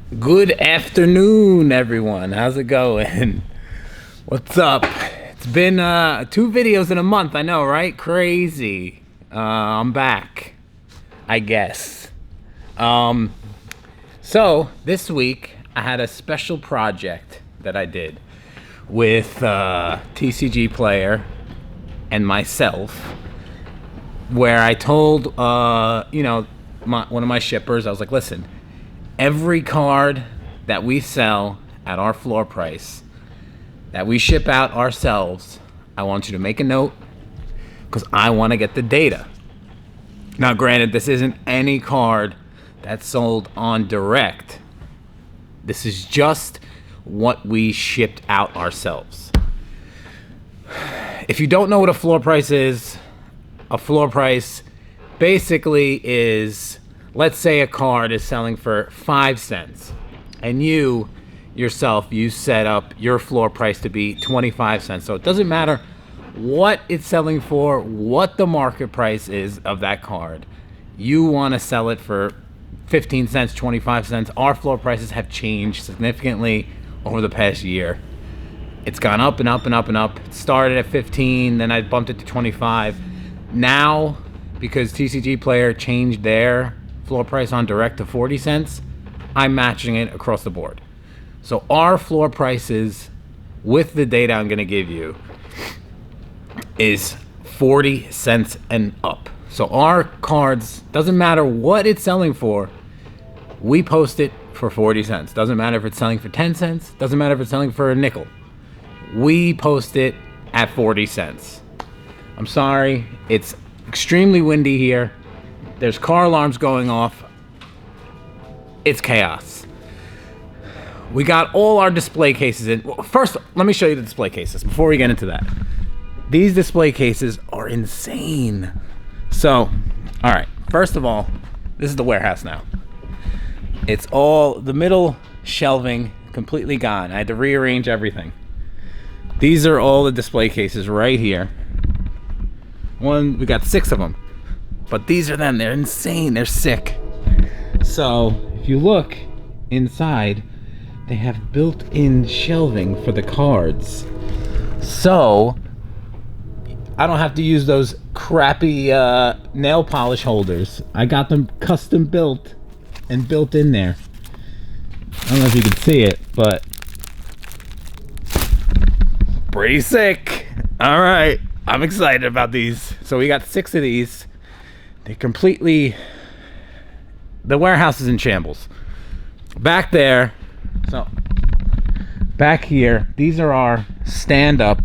Good afternoon, everyone. How's it going? What's up? It's been 2 videos in a month. I know, right? Crazy. I'm back, I guess. So this week I had a special project that I did with TCGplayer and myself, where I told one of my shippers, I was like, listen. Every card that we sell at our floor price, that we ship out ourselves, I want you to make a note because I want to get the data. Now, granted, this isn't any card that's sold on direct. This is just what we shipped out ourselves. If you don't know what a floor price is, a floor price basically is, let's say a card is selling for 5 cents and you yourself, you set up your floor price to be 25 cents. So it doesn't matter what it's selling for, what the market price is of that card. You want to sell it for 15 cents, 25 cents. Our floor prices have changed significantly over the past year. It's gone up and up and up and up. It started at 15, then I bumped it to 25. Now, because TCGplayer changed their floor price on direct to 40 cents, I'm matching it across the board. So our floor prices with the data I'm going to give you is 40 cents and up. So our cards, doesn't matter what it's selling for, we post it for 40 cents. Doesn't matter if it's selling for 10 cents, doesn't matter if it's selling for a nickel. We post it at 40 cents. I'm sorry, it's extremely windy here. There's car alarms going off. It's chaos. We got all our display cases in. Well, first, let me show you the display cases before we get into that. These display cases are insane. So, all right. First of all, this is the warehouse now. It's all, the middle shelving completely gone. I had to rearrange everything. These are all the display cases right here. We got 6 of them. But these are them. They're insane. They're sick. So if you look inside, they have built-in shelving for the cards. So I don't have to use those crappy nail polish holders. I got them custom built and built in there. I don't know if you can see it, but pretty sick. All right. I'm excited about these. So we got 6 of these. The warehouse is in shambles. Back there, so back here, these are our stand-up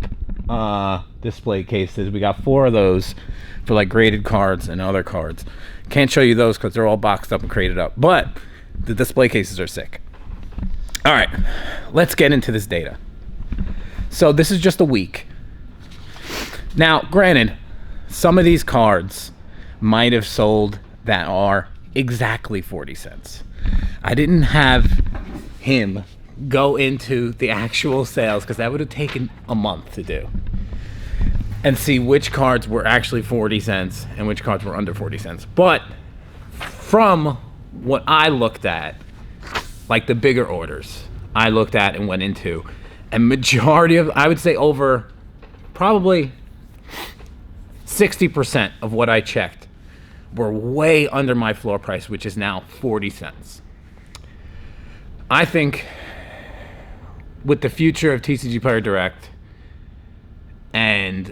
display cases. We got 4 of those for like graded cards and other cards. Can't show you those because they're all boxed up and crated up, but the display cases are sick. All right, let's get into this data. So this is just a week. Now, granted, some of these cards might have sold that are exactly 40 cents. I didn't have him go into the actual sales because that would have taken a month to do and see which cards were actually 40 cents and which cards were under 40 cents. But from what I looked at, like the bigger orders, I looked at and went into, and majority of, I would say over probably 60% of what I checked were way under my floor price, which is now 40 cents. I think with the future of TCGplayer Direct and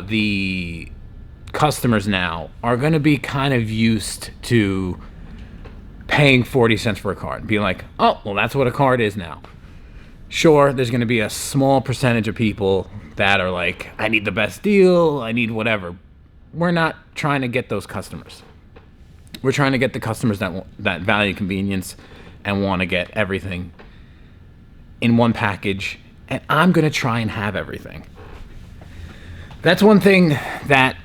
the customers now are going to be kind of used to paying 40 cents for a card. Being like, oh, well, that's what a card is now. Sure, there's going to be a small percentage of people that are like, I need the best deal, I need whatever. We're not trying to get those customers. We're trying to get the customers that value convenience and want to get everything in one package. And I'm going to try and have everything. That's one thing that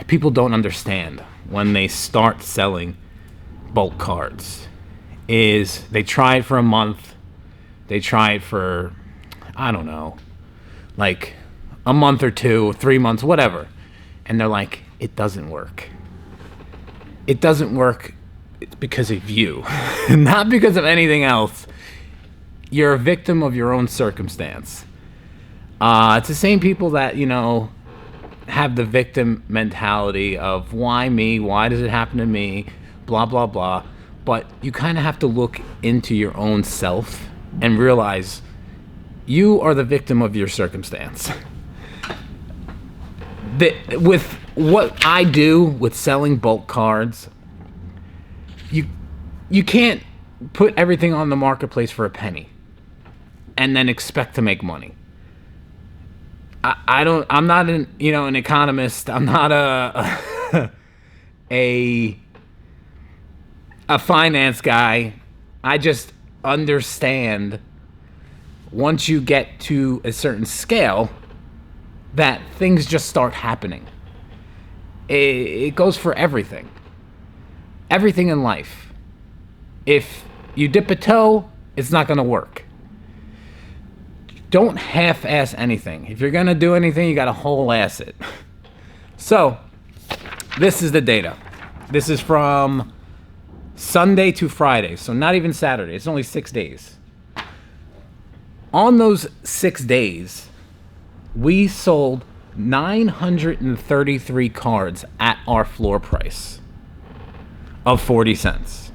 people don't understand when they start selling bulk cards is they try it for a month. They try it for, I don't know, like a month or 2, 3 months, whatever. And they're like, it doesn't work. It doesn't work it's because of you, not because of anything else. You're a victim of your own circumstance. It's the same people that, have the victim mentality of why me? Why does it happen to me? Blah, blah, blah. But you kind of have to look into your own self and realize you are the victim of your circumstance. With what I do with selling bulk cards, you can't put everything on the marketplace for a penny and then expect to make money. I'm not an economist. I'm not a finance guy. I just understand once you get to a certain scale that things just start happening. It goes for everything. Everything in life. If you dip a toe, it's not going to work. Don't half-ass anything. If you're going to do anything, you got to whole-ass it. So, this is the data. This is from Sunday to Friday, so not even Saturday. It's only 6 days. On those 6 days, we sold 933 cards at our floor price of 40 cents.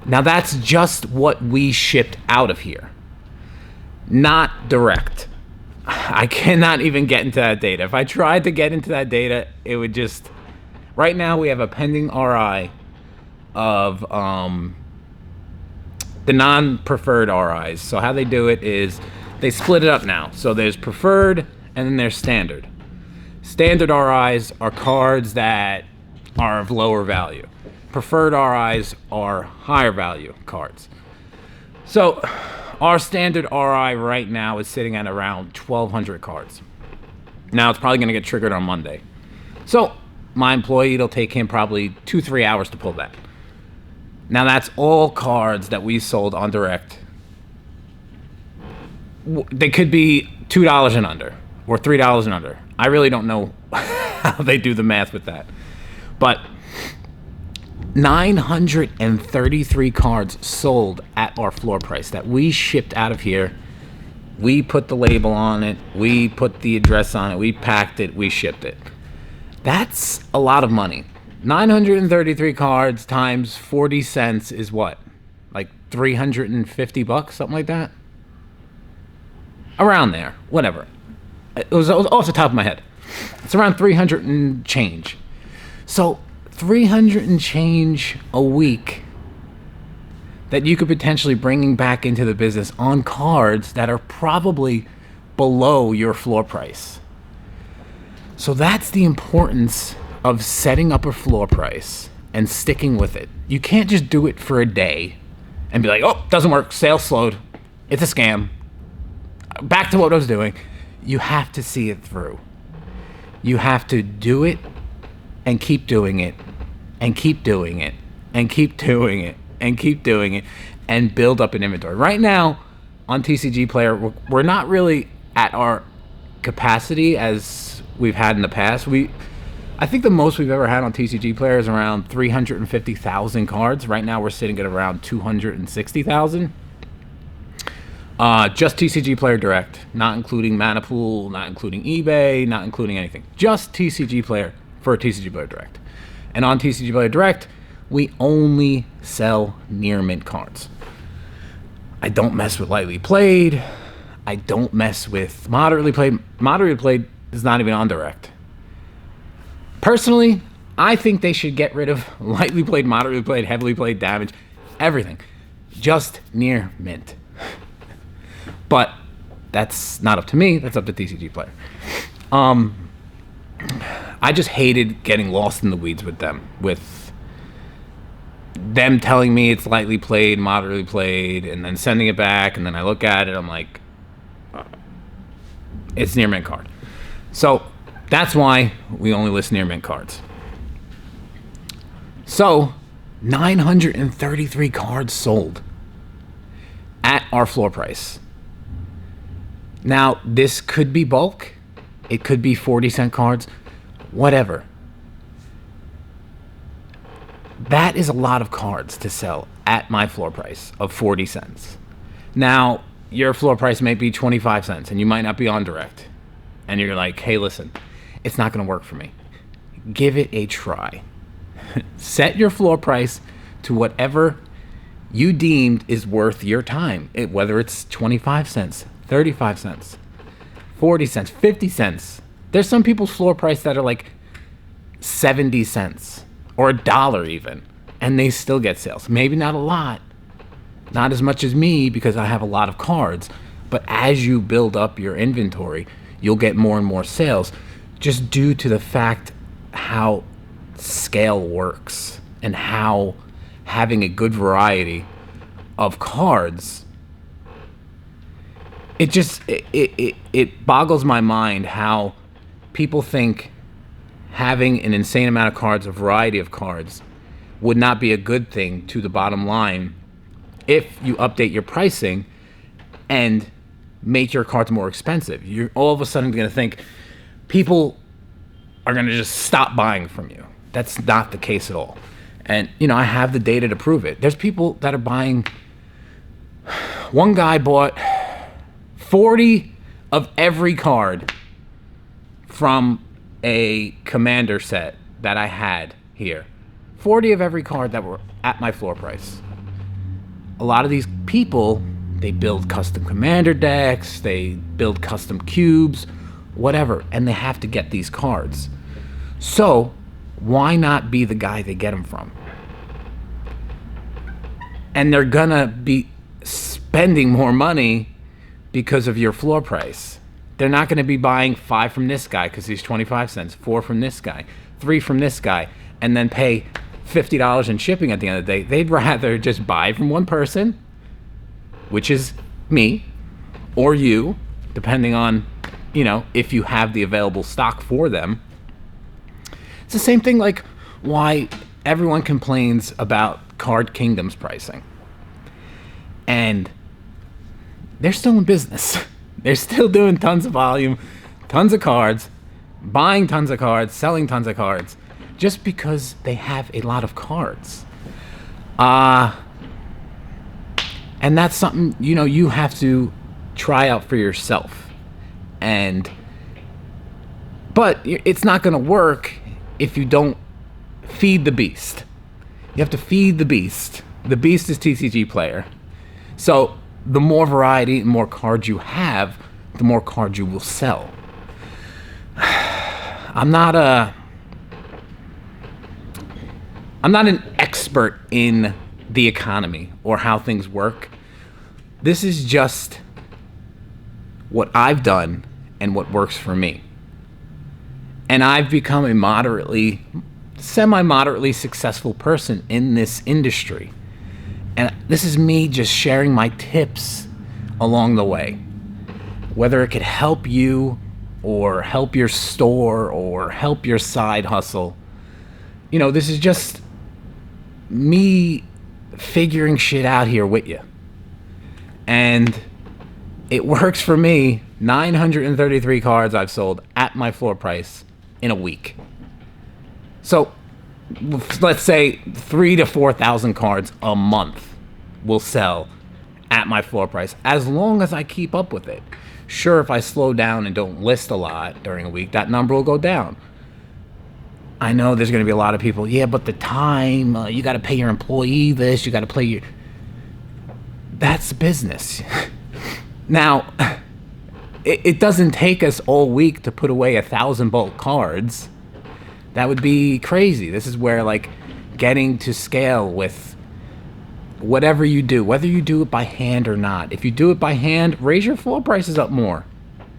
Now, that's just what we shipped out of here. Not direct. I cannot even get into that data. If I tried to get into that data, it would just... Right now, we have a pending RI of the non-preferred RIs. So how they do it is they split it up now. So there's preferred and then there's standard. Standard RIs are cards that are of lower value. Preferred RIs are higher value cards. So our standard RI right now is sitting at around 1,200 cards. Now it's probably going to get triggered on Monday. So my employee, it'll take him probably 2-3 hours to pull that. Now that's all cards that we sold on direct. They could be $2 and under or $3 and under. I really don't know how they do the math with that. But 933 cards sold at our floor price that we shipped out of here. We put the label on it. We put the address on it. We packed it. We shipped it. That's a lot of money. 933 cards times 40 cents is what? Like $350, something like that? Around there. Whatever. It was off the top of my head. It's around 300 and change. So 300 and change a week that you could potentially bring back into the business on cards that are probably below your floor price. So that's the importance of setting up a floor price and sticking with it. You can't just do it for a day and be like, oh, doesn't work, sales slowed, it's a scam. Back to what I was doing. You have to see it through. You have to do it and keep doing it and keep doing it and keep doing it and keep doing it and build up an inventory. Right now on TCGplayer, we're not really at our capacity as we've had in the past. I think the most we've ever had on TCGplayer is around 350,000 cards. Right now we're sitting at around 260,000. Just TCGplayer Direct, not including Manapool, not including eBay, not including anything. Just TCGplayer for TCGplayer Direct. And on TCGplayer Direct, we only sell near mint cards. I don't mess with lightly played. I don't mess with moderately played. Moderately played is not even on Direct. Personally, I think they should get rid of lightly played, moderately played, heavily played, damage, everything. Just near mint. But that's not up to me. That's up to TCGplayer. I just hated getting lost in the weeds with them. With them telling me it's lightly played, moderately played, and then sending it back, and then I look at it, I'm like, it's near mint card. So that's why we only list near mint cards. So 933 cards sold at our floor price. Now, this could be bulk. It could be 40-cent cards. Whatever. That is a lot of cards to sell at my floor price of 40 cents. Now, your floor price may be 25 cents and you might not be on direct. And you're like, hey, listen, it's not going to work for me. Give it a try. Set your floor price to whatever you deemed is worth your time, whether it's 25 cents, 35 cents, 40 cents, 50 cents. There's some people's floor price that are like 70 cents or $1 even, and they still get sales. Maybe not a lot, not as much as me because I have a lot of cards, but as you build up your inventory, you'll get more and more sales just due to the fact how scale works and how having a good variety of cards, it boggles my mind how people think having an insane amount of cards, a variety of cards, would not be a good thing to the bottom line if you update your pricing and make your cards more expensive. You're all of a sudden going to think people are going to just stop buying from you. That's not the case at all. And, I have the data to prove it. There's people that are buying. One guy bought 40 of every card from a commander set that I had here. 40 of every card that were at my floor price. A lot of these people, they build custom commander decks, they build custom cubes, whatever, and they have to get these cards. So, why not be the guy they get them from? And they're gonna be spending more money because of your floor price. They're not gonna be buying 5 from this guy because he's 25 cents, 4 from this guy, 3 from this guy, and then pay $50 in shipping at the end of the day. They'd rather just buy from one person, which is me or you, depending on, if you have the available stock for them. It's the same thing like why everyone complains about Card Kingdom's pricing. And they're still in business. They're still doing tons of volume, tons of cards, buying tons of cards, selling tons of cards, just because they have a lot of cards. And that's something, you have to try out for yourself. But it's not going to work if you don't feed the beast. You have to feed the beast. The beast is TCGplayer. So the more variety and more cards you have, the more cards you will sell. I'm not an expert in the economy or how things work. This is just what I've done and what works for me. And I've become a semi-moderately successful person in this industry. And this is me just sharing my tips along the way. Whether it could help you or help your store or help your side hustle. This is just me figuring shit out here with you. And it works for me. 933 cards I've sold at my floor price in a week. So let's say 3,000 to 4,000 cards a month will sell at my floor price as long as I keep up with it. Sure, if I slow down and don't list a lot during a week, that number will go down. I know there's going to be a lot of people, yeah, but the time, you got to pay your employee this, you got to pay your... That's business. Now, it doesn't take us all week to put away 1,000 bulk cards. That would be crazy. This is where, getting to scale with whatever you do, whether you do it by hand or not. If you do it by hand, raise your floor prices up more.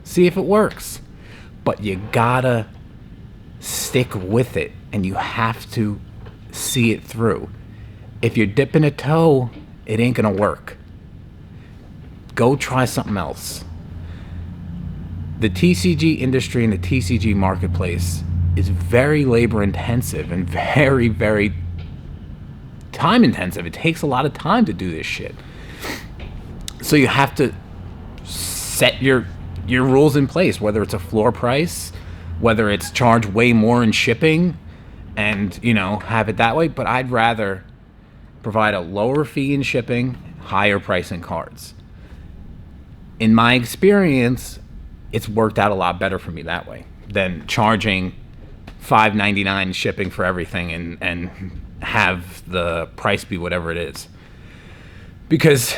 See if it works. But you gotta stick with it, and you have to see it through. If you're dipping a toe, it ain't gonna work. Go try something else. The TCG industry and the TCG marketplace is very labor intensive and very, very time intensive. It takes a lot of time to do this shit. So you have to set your rules in place, whether it's a floor price, whether it's charge way more in shipping, and, you know, have it that way. But I'd rather provide a lower fee in shipping, higher price in cards. In my experience, it's worked out a lot better for me that way than charging $5.99 shipping for everything and have the price be whatever it is. Because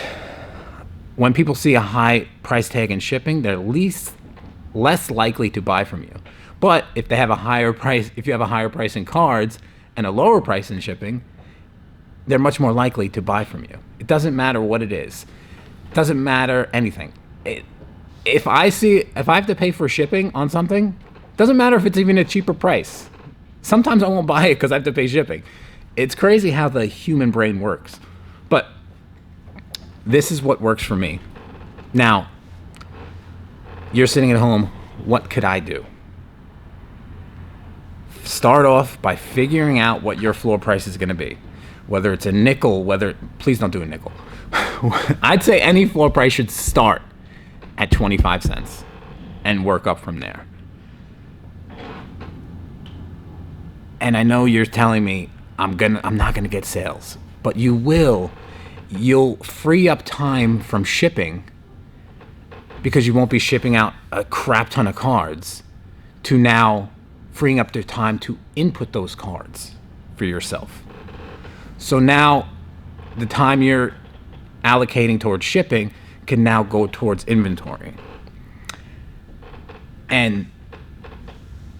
when people see a high price tag in shipping, they're less likely to buy from you. But if they have a higher price, if you have a higher price in cards and a lower price in shipping, they're much more likely to buy from you. It doesn't matter what it is. It doesn't matter anything. If I have to pay for shipping on something, it doesn't matter if it's even a cheaper price. Sometimes I won't buy it because I have to pay shipping. It's crazy how the human brain works. But this is what works for me. Now, you're sitting at home, what could I do? Start off by figuring out what your floor price is going to be. Whether it's a nickel, please don't do a nickel. I'd say any floor price should start at 25 cents and work up from there. And I know you're telling me I'm not gonna get sales, but you will. You'll free up time from shipping because you won't be shipping out a crap ton of cards to now freeing up their time to input those cards for yourself. So now the time you're allocating towards shipping can now go towards inventory. And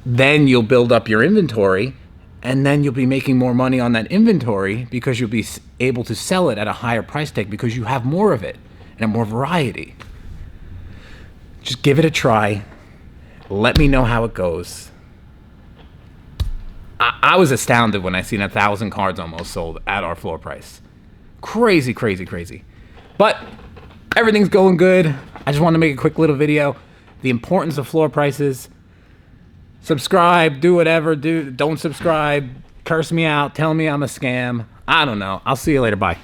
then you'll build up your inventory, and then you'll be making more money on that inventory because you'll be able to sell it at a higher price tag because you have more of it and more variety. Just give it a try. Let me know how it goes. I was astounded when I seen 1,000 cards almost sold at our floor price. Crazy, crazy, crazy. But everything's going good. I just want to make a quick little video. The importance of floor prices. Subscribe, do whatever, don't subscribe, curse me out, tell me I'm a scam. I don't know. I'll see you later. Bye.